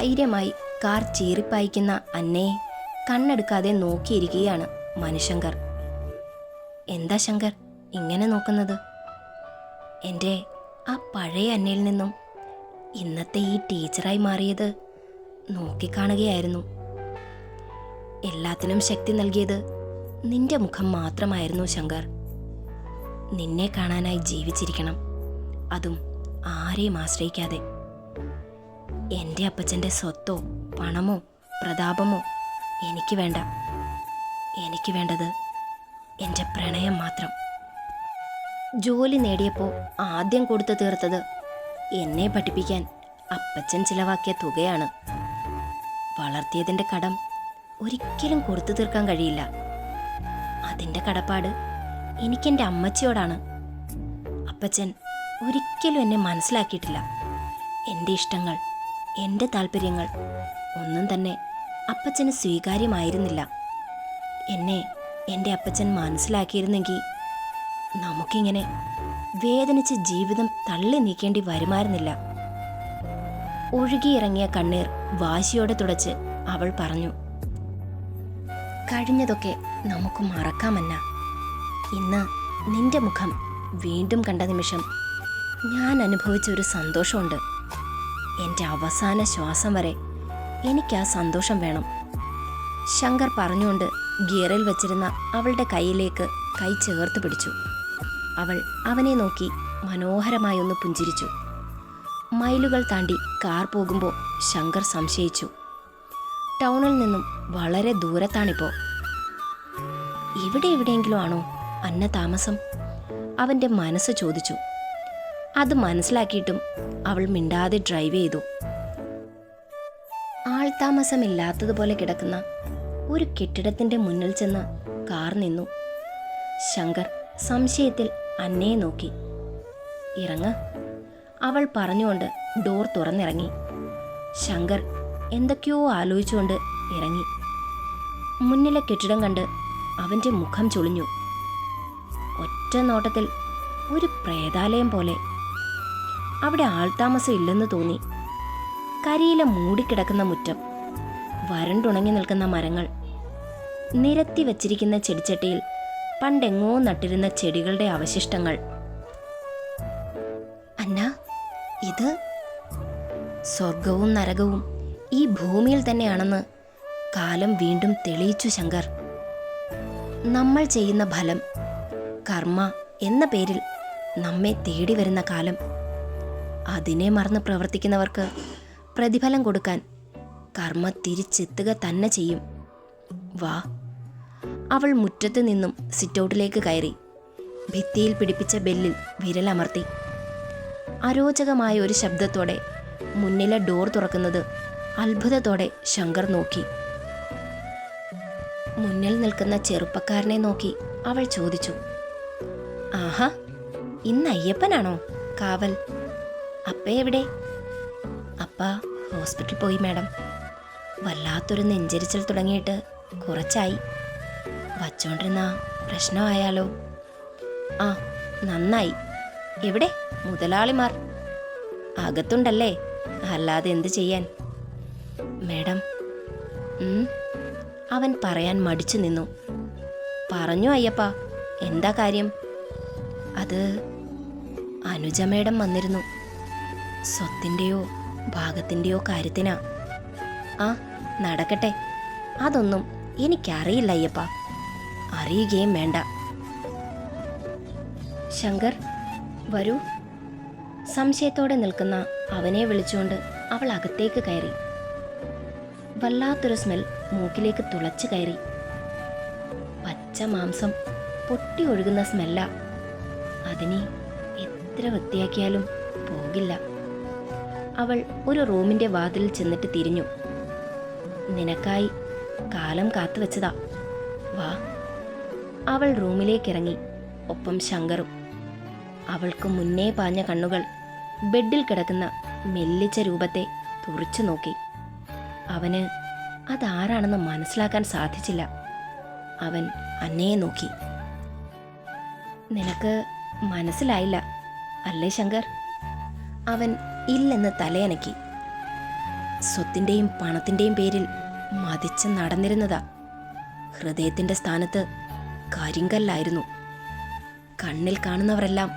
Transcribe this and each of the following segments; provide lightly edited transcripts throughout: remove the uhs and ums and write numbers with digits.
ധൈര്യമായി കാർ ചീറിപ്പായിക്കുന്ന അന്നയെ കണ്ണെടുക്കാതെ നോക്കിയിരിക്കുകയാണ് മനുശങ്കർ. എന്താ ശങ്കർ ഇങ്ങനെ നോക്കുന്നത്? എൻ്റെ ആ പഴയ അന്നയിൽ നിന്നും ഇന്നത്തെ ഈ ടീച്ചറായി മാറിയത് നോക്കിക്കാണുകയായിരുന്നു. എല്ലാത്തിനും ശക്തി നൽകിയത് നിന്റെ മുഖം മാത്രമായിരുന്നു ശങ്കർ. നിന്നെ കാണാനായി ജീവിച്ചിരിക്കണം, അതും ആരെയും ആശ്രയിക്കാതെ. എൻ്റെ അപ്പച്ചൻ്റെ സ്വത്തോ പണമോ പ്രതാപമോ എനിക്ക് വേണ്ട. എനിക്ക് വേണ്ടത് എൻ്റെ പ്രണയം മാത്രം. ജോലി നേടിയപ്പോൾ ആദ്യം കൊടുത്തു തീർത്തത് എന്നെ പഠിപ്പിക്കാൻ അപ്പച്ചൻ ചിലവാക്കിയ തുകയാണ്. വളർത്തിയതിൻ്റെ കടം ഒരിക്കലും കൊടുത്തു തീർക്കാൻ കഴിയില്ല. അതിൻ്റെ കടപ്പാട് എനിക്കെൻ്റെ അമ്മച്ചിയോടാണ്. അപ്പച്ചൻ ഒരിക്കലും എന്നെ മനസ്സിലാക്കിയിട്ടില്ല. എൻ്റെ ഇഷ്ടങ്ങൾ, എൻ്റെ താല്പര്യങ്ങൾ ഒന്നും തന്നെ അപ്പച്ചന് സ്വീകാര്യമായിരുന്നില്ല. എന്നെ എൻ്റെ അപ്പച്ചൻ മനസ്സിലാക്കിയിരുന്നെങ്കിൽ നമുക്കിങ്ങനെ വേദനിച്ച് ജീവിതം തള്ളി നീക്കേണ്ടി വരുമായിരുന്നില്ല. ഒഴുകിയിറങ്ങിയ കണ്ണീർ വാശിയോടെ തുടച്ച് അവൾ പറഞ്ഞു, കഴിഞ്ഞതൊക്കെ നമുക്ക് മറക്കാമന്ന. ഇന്ന് നിന്റെ മുഖം വീണ്ടും കണ്ട നിമിഷം ഞാൻ അനുഭവിച്ച ഒരു സന്തോഷമുണ്ട്. എൻ്റെ അവസാന ശ്വാസം വരെ എനിക്ക് ആ സന്തോഷം വേണം. ശങ്കർ പറഞ്ഞുകൊണ്ട് ഗിയറിൽ വച്ചിരുന്ന അവളുടെ കൈയിലേക്ക് കൈ ചേർത്ത് പിടിച്ചു. അവൾ അവനെ നോക്കി മനോഹരമായൊന്ന് പുഞ്ചിരിച്ചു. മൈലുകൾ താണ്ടി കാർ പോകുമ്പോൾ ശങ്കർ സംശയിച്ചു, ടൗണിൽ നിന്നും വളരെ ദൂരത്താണിപ്പോൾ. ഇവിടെ എവിടെയെങ്കിലും ആണോ അന്ന താമസം? അവൻ്റെ മനസ്സ് ചോദിച്ചു. അത് മനസ്സിലാക്കിയിട്ടും അവൾ മിണ്ടാതെ ഡ്രൈവ് ചെയ്തു. ആൾതാമസമില്ലാത്തതുപോലെ കിടക്കുന്ന ഒരു കെട്ടിടത്തിൻ്റെ മുന്നിൽ ചെന്ന് കാർ നിന്നു. ശങ്കർ സംശയത്തിൽ അന്നയെ നോക്കി. ഇറങ്ങ്, അവൾ പറഞ്ഞുകൊണ്ട് ഡോർ തുറന്നിറങ്ങി. ശങ്കർ എന്തൊക്കെയോ ആലോചിച്ചുകൊണ്ട് ഇറങ്ങി. മുന്നിലെ കെട്ടിടം കണ്ട് അവൻ്റെ മുഖം ചുളിഞ്ഞു. ഒറ്റ നോട്ടത്തിൽ ഒരു പ്രേതാലയം പോലെ. അവിടെ ആൾതാമസം ഇല്ലെന്ന് തോന്നി. കരിയില മൂടിക്കിടക്കുന്ന മുറ്റം, വരണ്ടുണങ്ങി നിൽക്കുന്ന മരങ്ങൾ, നിരത്തി വച്ചിരിക്കുന്ന ചെടിച്ചട്ടിയിൽ പണ്ടെങ്ങോ നട്ടിരുന്ന ചെടികളുടെ അവശിഷ്ടങ്ങൾ. അന്ന, ഇത് സ്വർഗവും നരകവും ഈ ഭൂമിയിൽ തന്നെയാണെന്ന് കാലം വീണ്ടും തെളിയിച്ചു ശങ്കർ. നമ്മൾ ചെയ്യുന്ന ഫലം, കർമ്മ എന്ന പേരിൽ നമ്മെ തേടി വരുന്ന കാലം. അതിനെ മറന്ന് പ്രവർത്തിക്കുന്നവർക്ക് പ്രതിഫലം കൊടുക്കാൻ കർമ്മ തിരിച്ചെത്തുക തന്നെ ചെയ്യും. വാ. അവൾ മുറ്റത്ത് നിന്നും സിറ്റൗട്ടിലേക്ക് കയറി ഭിത്തിയിൽ പിടിപ്പിച്ച ബെല്ലിൽ വിരലമർത്തി. അരോചകമായ ഒരു ശബ്ദത്തോടെ മുന്നിലെ ഡോർ തുറക്കുന്നത് അത്ഭുതത്തോടെ ശങ്കർ നോക്കി. മുന്നിൽ നിൽക്കുന്ന ചെറുപ്പക്കാരനെ നോക്കി അവൾ ചോദിച്ചു, ആഹാ, ഇന്ന് അയ്യപ്പനാണോ കാവൽ? അപ്പ എവിടെ? അപ്പ ഹോസ്പിറ്റലിൽ പോയി മാഡം. വല്ലാത്തൊരു നെഞ്ചരിച്ചൽ തുടങ്ങിയിട്ട് കുറച്ചായി. വച്ചോണ്ടിരുന്ന പ്രശ്നമായാലോ? ആ, നന്നായി. എവിടെ മുതലാളിമാർ? അകത്തുണ്ടല്ലേ, അല്ലാതെ എന്ത് ചെയ്യാൻ? മാഡം. അവൻ പറയാൻ മടിച്ചു നിന്നു. പറഞ്ഞു അയ്യപ്പ, എന്താ കാര്യം? അത് അനുജ മേഡം വന്നിരുന്നു. സ്വത്തിൻ്റെയോ ഭാഗത്തിൻ്റെയോ കാര്യത്തിനാ. ആ, നടക്കട്ടെ. അതൊന്നും എനിക്കറിയില്ല അയ്യപ്പ, അറിയുകയും വേണ്ട. ശങ്കർ, വരൂ. സംശയത്തോടെ നിൽക്കുന്ന അവനെ വിളിച്ചുകൊണ്ട് അവൾ അകത്തേക്ക് കയറി. വല്ലാത്തൊരു സ്മെൽ മൂക്കിലേക്ക് തുളച്ചു കയറി. പച്ച മാംസം പൊട്ടി ഒഴുകുന്ന സ്മെല്ല. അതിനെ എത്ര വൃത്തിയാക്കിയാലും പോകില്ല. അവൾ ഒരു റൂമിൻ്റെ വാതിലിൽ ചെന്നിട്ട് തിരിഞ്ഞു. നിനക്കായി കാലം കാത്തുവെച്ചതാ, വാ. അവൾ റൂമിലേക്കിറങ്ങി, ഒപ്പം ശങ്കറും. അവൾക്ക് മുന്നേ പാഞ്ഞ കണ്ണുകൾ ബെഡിൽ കിടക്കുന്ന മെല്ലിച്ച രൂപത്തെ തുറിച്ചു നോക്കി. അവന് അതാരാണെന്ന് മനസ്സിലാക്കാൻ സാധിച്ചില്ല. അവൻ അന്നയെ നോക്കി. നിനക്ക് മനസ്സിലായില്ല അല്ലേ ശങ്കർ? അവൻ ഇല്ലെന്ന് തലയനക്കി. സ്വത്തിൻ്റെയും പണത്തിൻ്റെയും പേരിൽ മതിച്ച് നടന്നിരുന്നതാ. ഹൃദയത്തിൻ്റെ സ്ഥാനത്ത് കരിങ്കല്ലായിരുന്നു. കണ്ണിൽ കാണുന്നവരെല്ലാം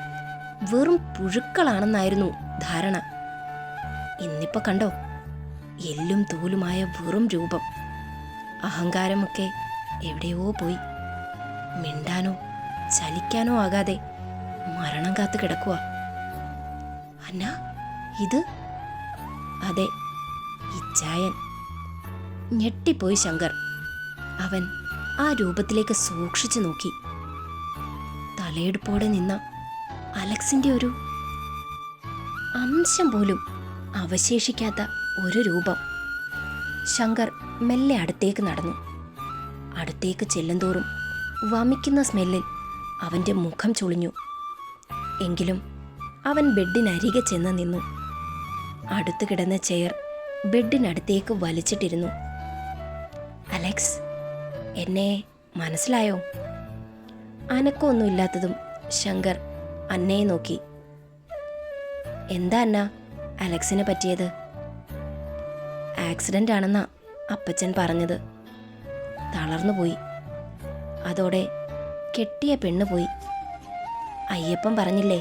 വെറും പുഴുക്കളാണെന്നായിരുന്നു ധാരണ. ഇന്നിപ്പോ കണ്ടോ, എല്ലും തോലുമായ വെറും രൂപം. അഹങ്കാരമൊക്കെ എവിടെയോ പോയി. മിണ്ടാനോ ചലിക്കാനോ ആകാതെ മരണം കാത്തു കിടക്കുക. അന്ന, ഇത്? അതെ, ഇച്ചായൻ. ഞെട്ടിപ്പോയി ശങ്കർ. അവൻ ആ രൂപത്തിലേക്ക് സൂക്ഷിച്ചു നോക്കി. തലയെടുപ്പോടെ നിന്ന അലക്സിന്റെ ഒരു അംശം പോലും അവശേഷിക്കാത്ത ഒരു രൂപം. ശങ്കർ മെല്ലെ അടുത്തേക്ക് നടന്നു. അടുത്തേക്ക് ചെല്ലുന്തോറും വമിക്കുന്ന സ്മെല്ലിൽ അവൻ്റെ മുഖം ചുളിഞ്ഞു. എങ്കിലും അവൻ ബെഡിനരികെ ചെന്ന് നിന്നു. അടുത്തു കിടന്ന ചെയർ ബെഡിനടുത്തേക്ക് വലിച്ചിട്ടിരുന്നു. അലക്സ്, എന്നെ മനസ്സിലായോ? അനക്കമൊന്നുമില്ലാത്തതും ശങ്കർ അന്നയെ നോക്കി. എന്താ അന്ന അലക്സിന് പറ്റിയത്? ആക്സിഡൻ്റ് ആണെന്നാ അപ്പച്ചൻ പറഞ്ഞത്. തളർന്നുപോയി. അതോടെ കെട്ടിയ പെണ്ണ് പോയി. അയ്യപ്പൻ പറഞ്ഞില്ലേ,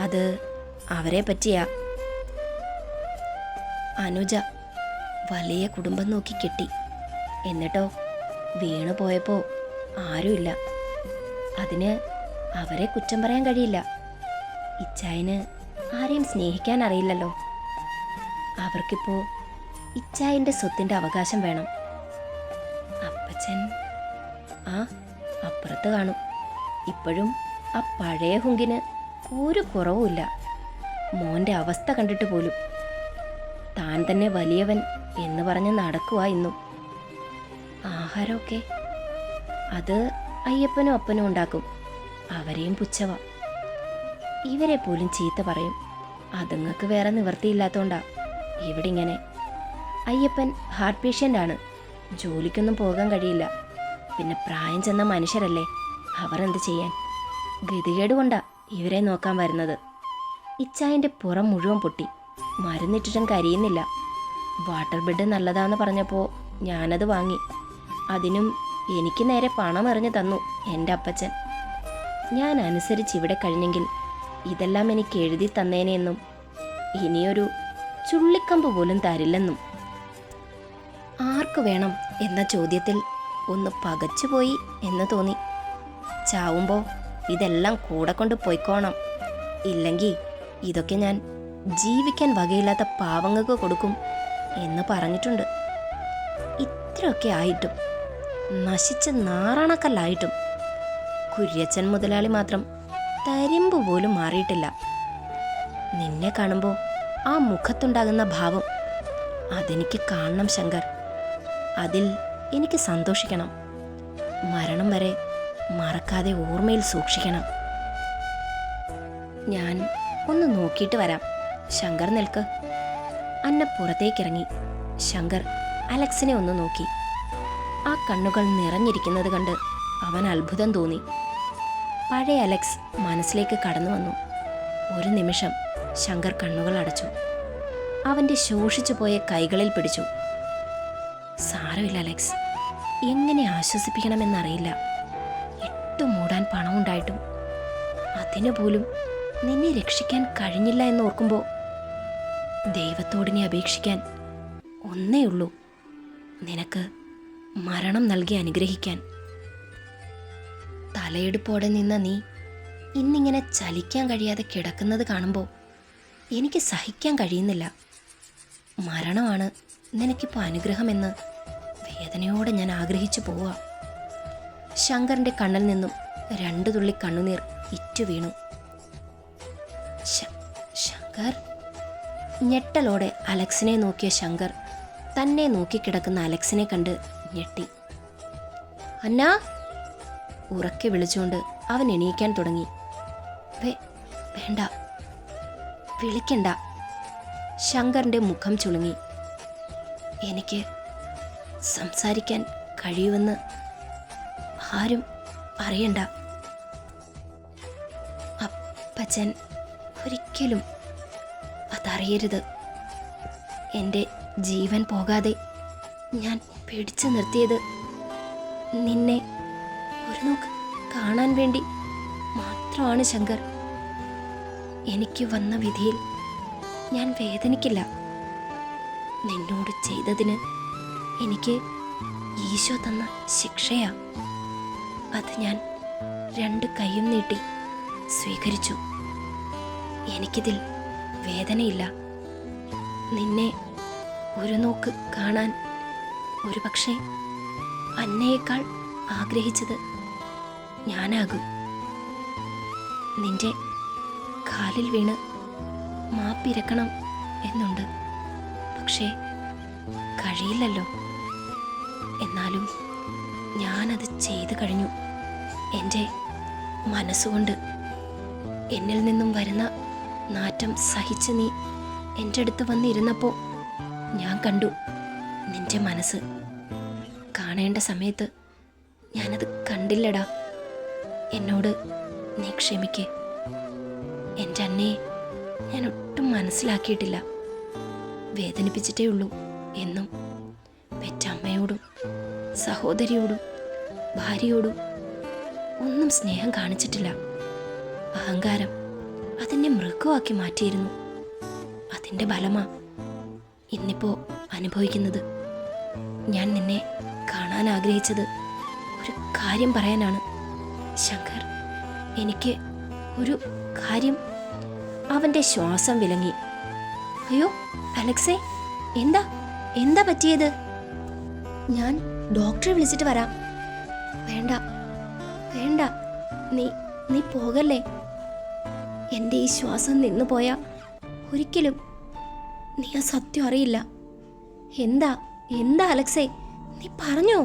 അത് അവരെ പറ്റിയാ. അനുജ വലിയ കുടുംബം നോക്കി കെട്ടി. എന്നിട്ടോ വീണു പോയപ്പോൾ ആരുമില്ല. അതിന് അവരെ കുറ്റം പറയാൻ കഴിയില്ല. ഇച്ചായന് ആരെയും സ്നേഹിക്കാൻ അറിയില്ലല്ലോ. അവർക്കിപ്പോൾ ഇച്ചായൻ്റെ സ്വത്തിൻ്റെ അവകാശം വേണം. അപ്പച്ചൻ അപ്പുറത്ത് കാണും. ഇപ്പോഴും ആ പഴയ ഹുങ്കിന് ഒരു കുറവുമില്ല. മോൻ്റെ അവസ്ഥ കണ്ടിട്ട് പോലും താൻ തന്നെ വലിയവൻ എന്ന് പറഞ്ഞ് നടക്കുക ഇന്നും. ആഹാരമൊക്കെ അത് അയ്യപ്പനും അപ്പനും ഉണ്ടാക്കും. അവരെയും പുച്ഛവ. ഇവരെ പോലും ചീത്ത പറയും. അതുങ്ങൾക്ക് വേറെ നിവൃത്തിയില്ലാത്തോണ്ടാ ഇവിടെ ഇങ്ങനെ. അയ്യപ്പൻ ഹാർട്ട് പേഷ്യൻ്റ് ആണ്. ജോലിക്കൊന്നും പോകാൻ കഴിയില്ല. പിന്നെ പ്രായം ചെന്ന മനുഷ്യരല്ലേ, അവർ എന്ത് ചെയ്യാൻ? ഗതികേട് കൊണ്ടാ ഇവരെ നോക്കാൻ വരുന്നത്. ഇച്ചായൻ്റെ പുറം മുഴുവൻ പൊട്ടി. മരുന്നിട്ടിട്ടും കരിയുന്നില്ല. വാട്ടർ ബെഡ് നല്ലതാന്ന് പറഞ്ഞപ്പോൾ ഞാനത് വാങ്ങി. അതിനും എനിക്ക് നേരെ പണം എറിഞ്ഞു തന്നു എൻ്റെ അപ്പച്ചൻ. ഞാൻ അനുസരിച്ച് ഇവിടെ കഴിഞ്ഞെങ്കിൽ ഇതെല്ലാം എനിക്ക് എഴുതി തന്നേനെന്നും ഇനിയൊരു ചുള്ളിക്കമ്പ് പോലും തരില്ലെന്നും. ആർക്കു വേണം എന്ന ചോദ്യത്തിൽ ഒന്ന് പകച്ചുപോയി എന്ന് തോന്നി. ചാവുമ്പോൾ ഇതെല്ലാം കൂടെ കൊണ്ട് പോയിക്കോണം. ഇല്ലെങ്കിൽ ഇതൊക്കെ ഞാൻ ജീവിക്കാൻ വകയില്ലാത്ത പാവങ്ങൾക്ക് കൊടുക്കും എന്ന് പറഞ്ഞിട്ടുണ്ട്. ഇത്രയൊക്കെ ആയിട്ടും, നശിച്ച് നാറാണക്കല്ലായിട്ടും കുര്യച്ചൻ മുതലാളി മാത്രം തരിമ്പ് പോലും മാറിയിട്ടില്ല. നിന്നെ കാണുമ്പോൾ ആ മുഖത്തുണ്ടാകുന്ന ഭാവം അതെനിക്ക് കാണണം ശങ്കർ. അതിൽ എനിക്ക് സന്തോഷിക്കണം. മരണം വരെ മറക്കാതെ ഓർമ്മയിൽ സൂക്ഷിക്കണം. ഞാൻ ഒന്ന് നോക്കിയിട്ട് വരാം. ശങ്കർ നിൽക്ക്. അന്ന പുറത്തേക്കിറങ്ങി. ശങ്കർ അലക്സിനെ ഒന്ന് നോക്കി. ആ കണ്ണുകൾ നിറഞ്ഞിരിക്കുന്നത് കണ്ട് അവൻ അത്ഭുതം തോന്നി. പഴയ അലക്സ് മനസ്സിലേക്ക് കടന്നു വന്നു. ഒരു നിമിഷം ശങ്കർ കണ്ണുകൾ അടച്ചു. അവൻ്റെ ശോഷിച്ചു പോയ കൈകളിൽ പിടിച്ചു. സാരമില്ല അലക്സ്, എങ്ങനെ ആശ്വസിപ്പിക്കണമെന്നറിയില്ല. ഇട്ടുമൂടാൻ പണമുണ്ടായിട്ടും അതിനു പോലും നിന്നെ രക്ഷിക്കാൻ കഴിഞ്ഞില്ല എന്നോർക്കുമ്പോൾ ദൈവത്തോടിനെ അപേക്ഷിക്കാൻ ഒന്നേ ഉള്ളൂ, നിനക്ക് മരണം നൽകി അനുഗ്രഹിക്കാൻ. തലയെടുപ്പോടെ നിന്ന നീ ഇന്നിങ്ങനെ ചലിക്കാൻ കഴിയാതെ കിടക്കുന്നത് കാണുമ്പോൾ എനിക്ക് സഹിക്കാൻ കഴിയുന്നില്ല. മരണമാണ് നിനക്കിപ്പോൾ അനുഗ്രഹമെന്ന് വേദനയോടെ ഞാൻ ആഗ്രഹിച്ചു പോവാ. ശങ്കറിൻ്റെ കണ്ണിൽ നിന്നും 2 തുള്ളി കണ്ണുനീർ ഇറ്റു വീണു. ശങ്കർ? ഞെട്ടലോടെ അലക്സിനെ നോക്കിയ ശങ്കർ തന്നെ നോക്കിക്കിടക്കുന്ന അലക്സിനെ കണ്ട് ഞെട്ടി. അന്ന! ഉറക്കെ വിളിച്ചുകൊണ്ട് അവൻ എണീക്കാൻ തുടങ്ങി. വേണ്ട, വിളിക്കണ്ട. ശങ്കറിൻ്റെ മുഖം ചുളുങ്ങി. എനിക്ക് സംസാരിക്കാൻ കഴിയുമെന്ന് ആരും അറിയണ്ട. അപ്പച്ചൻ ഒരിക്കലും അതറിയരുത്. എൻ്റെ ജീവൻ പോകാതെ ഞാൻ പിടിച്ചു നിർത്തിയത് നിന്നെ ഒരു നോക്ക് കാണാൻ വേണ്ടി മാത്രമാണ് ശങ്കർ. എനിക്ക് വന്ന വിധിയിൽ ഞാൻ വേദനിക്കില്ല. നിന്നോട് ചെയ്തതിന് എനിക്ക് ഈശോ തന്ന ശിക്ഷയാ. അത് ഞാൻ 2 കൈയും നീട്ടി സ്വീകരിച്ചു. എനിക്കിതിൽ വേദനയില്ല. നിന്നെ ഒരു നോക്ക് കാണാൻ ഒരുപക്ഷെ അന്നയേക്കാൾ ആഗ്രഹിച്ചത് ഞാനാകും. നിന്റെ കാലിൽ വീണ് മാപ്പിരക്കണം എന്നുണ്ട്. പക്ഷേ കഴിയില്ലല്ലോ. എന്നാലും ഞാനത് ചെയ്തു കഴിഞ്ഞു. എൻ്റെ മനസ്സുകൊണ്ട് എന്നിൽ നിന്നും വരുന്ന നാറ്റം സഹിച്ച് നീ എൻ്റെ അടുത്ത് വന്നിരുന്നപ്പോൾ ഞാൻ കണ്ടു നിന്റെ മനസ്സ്. കാണേണ്ട സമയത്ത് ഞാനത് കണ്ടില്ലടാ. എന്നോട് നീ ക്ഷമിക്കേ. എൻ്റെ അന്നയെ ഞാൻ ഒട്ടും മനസ്സിലാക്കിയിട്ടില്ല. വേദനിപ്പിച്ചിട്ടേ ഉള്ളൂ എന്നും. പെറ്റമ്മയോടും സഹോദരിയോടും ഭാര്യയോടും ഒന്നും സ്നേഹം കാണിച്ചിട്ടില്ല. അഹങ്കാരം അതിനെ മൃഗമാക്കി മാറ്റിയിരുന്നു. അതിൻ്റെ ഫലമാ ഇന്നിപ്പോൾ അനുഭവിക്കുന്നത്. ഞാൻ നിന്നെ കാണാൻ ആഗ്രഹിച്ചത് ഒരു കാര്യം പറയാനാണ് ശങ്കർ. എനിക്ക് ഒരു കാര്യം. അവൻ്റെ ശ്വാസം വിലങ്ങി. അയ്യോ അലക്സേ, എന്താ എന്താ പറ്റിയത്? ഞാൻ ഡോക്ടറെ വിളിച്ചിട്ട് വരാം. വേണ്ട വേണ്ട, നീ പോകല്ലേ. എൻ്റെ ഈ ശ്വാസം നിന്നു പോയാ ഒരിക്കലും നീ ആ സത്യം അറിയില്ല. എന്താ എന്താ അലക്സേ, നീ പറഞ്ഞോ?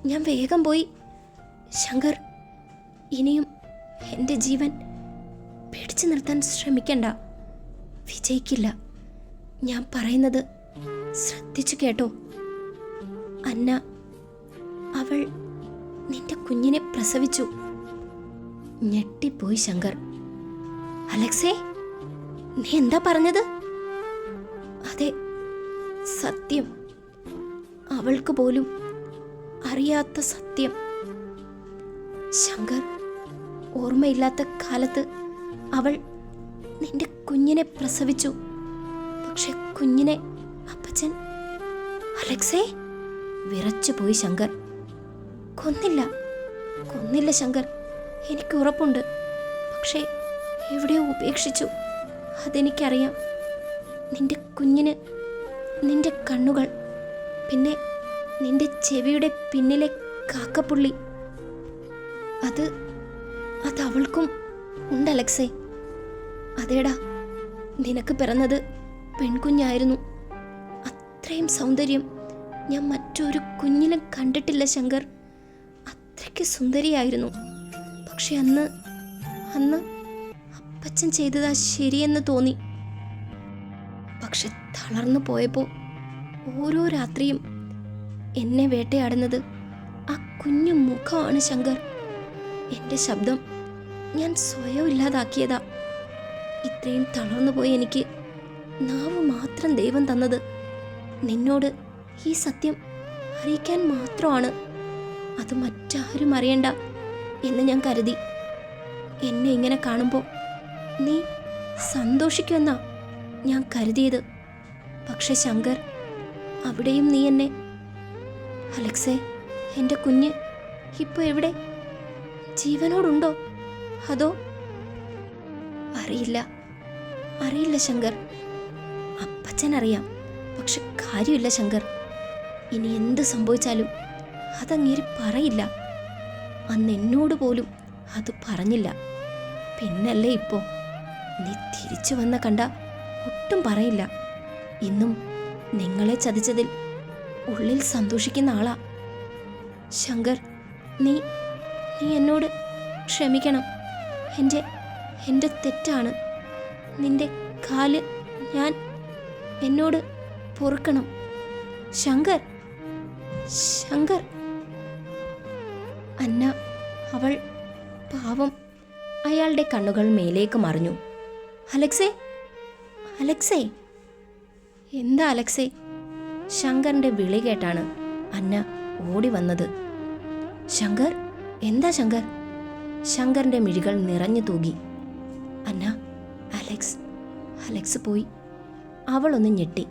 ഞാൻ വേഗം പോയി. ശങ്കർ, ഇനിയും എൻ്റെ ജീവൻ പിടിച്ചു നിർത്താൻ ശ്രമിക്കണ്ട. വിജയിക്കില്ല. ഞാൻ പറയുന്നത് ശ്രദ്ധിച്ചു കേട്ടോ. അന്ന, അവൾ നിന്റെ കുഞ്ഞിനെ പ്രസവിച്ചു. ഞെട്ടിപ്പോയി ശങ്കർ. അലക്സേ, നീ എന്താ പറഞ്ഞത്? അതെ, സത്യം. അവൾക്ക് പോലും അറിയാത്ത സത്യം. ശങ്കർ, ഓർമ്മയില്ലാത്ത കാലത്ത് അവൾ നിന്റെ കുഞ്ഞിനെ പ്രസവിച്ചു. പക്ഷെ കുഞ്ഞിനെ അപ്പച്ചൻ... അലക്സേ, വിറച്ചുപോയി ശങ്കർ. കൊന്നില്ല ശങ്കർ, എനിക്ക് ഉറപ്പുണ്ട്. പക്ഷേ എവിടെയോ ഉപേക്ഷിച്ചു. അതെനിക്കറിയാം. നിന്റെ കുഞ്ഞിന് നിന്റെ കണ്ണുകൾ, പിന്നെ നിന്റെ ചെവിയുടെ പിന്നിലെ കാക്കപ്പുള്ളി, അത് അവൾക്കും ഉണ്ട് അലക്സേ. അതേടാ, നിനക്ക് പിറന്നത് പെൺകുഞ്ഞായിരുന്നു. അത്രയും സൗന്ദര്യം ഞാൻ മറ്റൊരു കുഞ്ഞിലും കണ്ടിട്ടില്ല ശങ്കർ. അത്രയ്ക്ക് സുന്ദരിയായിരുന്നു. പക്ഷെ അന്ന് അപ്പച്ചൻ ചെയ്തതാ ശരിയെന്ന് തോന്നി. പക്ഷെ തളർന്നു പോയപ്പോൾ ഓരോ രാത്രിയും എന്നെ വേട്ടയാടുന്നത് ആ കുഞ്ഞു മുഖമാണ് ശങ്കർ. എൻ്റെ ശബ്ദം ഞാൻ സ്വയം ഇല്ലാതാക്കിയതാ. ഇത്രയും തളർന്നു പോയി എനിക്ക് നാവ് മാത്രം ദൈവം തന്നത് നിന്നോട് ഈ സത്യം അറിയിക്കാൻ മാത്രമാണ്. അത് മറ്റാരും അറിയണ്ട എന്ന് ഞാൻ കരുതി. എന്നെ ഇങ്ങനെ കാണുമ്പോൾ നീ സന്തോഷിക്കുമെന്നാ ഞാൻ കരുതിയത്. പക്ഷെ ശങ്കർ, അവിടെയും നീ എന്നെ... അലക്സേ, എൻ്റെ കുഞ്ഞ് ഇപ്പോൾ എവിടെ? ജീവനോടുണ്ടോ? അതോ... അറിയില്ല ശങ്കർ. അപ്പച്ചനറിയാം. പക്ഷെ കാര്യമില്ല ശങ്കർ. ഇനി എന്ത് സംഭവിച്ചാലും അതങ്ങേരി പറയില്ല. അന്ന് എന്നോട് പോലും അത് പറഞ്ഞില്ല. പിന്നല്ലേ ഇപ്പോൾ നീ തിരിച്ചു വന്ന കണ്ട ഒട്ടും പറയില്ല. ഇന്നും നിങ്ങളെ ചതിച്ചതിൽ ഉള്ളിൽ സന്തോഷിക്കുന്ന ആളാ ശങ്കർ. നീ എന്നോട് ക്ഷമിക്കണം. എൻ്റെ തെറ്റാണ്. നിന്റെ കാല് എന്നോട് പൊറുക്കണം ശങ്കർ. അന്ന, അവൾ പാവം. അയാളുടെ കണ്ണുകൾ മേലേക്ക് മറിഞ്ഞു. അലക്സേ, എന്താ അലക്സേ? ശങ്കറിന്റെ വിളി കേട്ടാണ് അന്ന ഓടി വന്നത്. ശങ്കർ, എന്താ ശങ്കർ? ശങ്കറിന്റെ മിഴികൾ നിറഞ്ഞു തൂകി. അന്ന, അലക്സ് പോയി. അവളൊന്ന് ഞെട്ടി.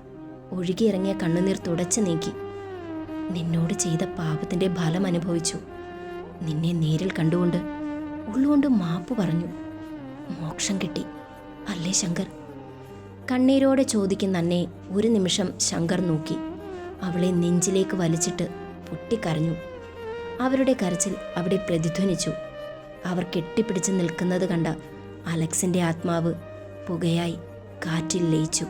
ഒഴുകിയിറങ്ങിയ കണ്ണുനീർ തുടച്ചു നീക്കി. നിന്നോട് ചെയ്ത പാപത്തിന്റെ ഫലം അനുഭവിച്ചു. നിന്നെ നേരിൽ കണ്ടുകൊണ്ട് ഉള്ളുകൊണ്ട് മാപ്പ് പറഞ്ഞു. മോക്ഷം കിട്ടി അല്ലേ ശങ്കർ? കണ്ണീരോടെ ചോദിക്കുന്ന അന്നെ ഒരു നിമിഷം ശങ്കർ നോക്കി. അവളെ നെഞ്ചിലേക്ക് വലിച്ചിട്ട് പൊട്ടിക്കരഞ്ഞു. അവരുടെ കരച്ചിൽ അവിടെ പ്രതിധ്വനിച്ചു. അവർ കെട്ടിപ്പിടിച്ച് നിൽക്കുന്നത് കണ്ട അലക്സിന്റെ ആത്മാവ് പുകയായി കാറ്റിൽ ലയിച്ചു.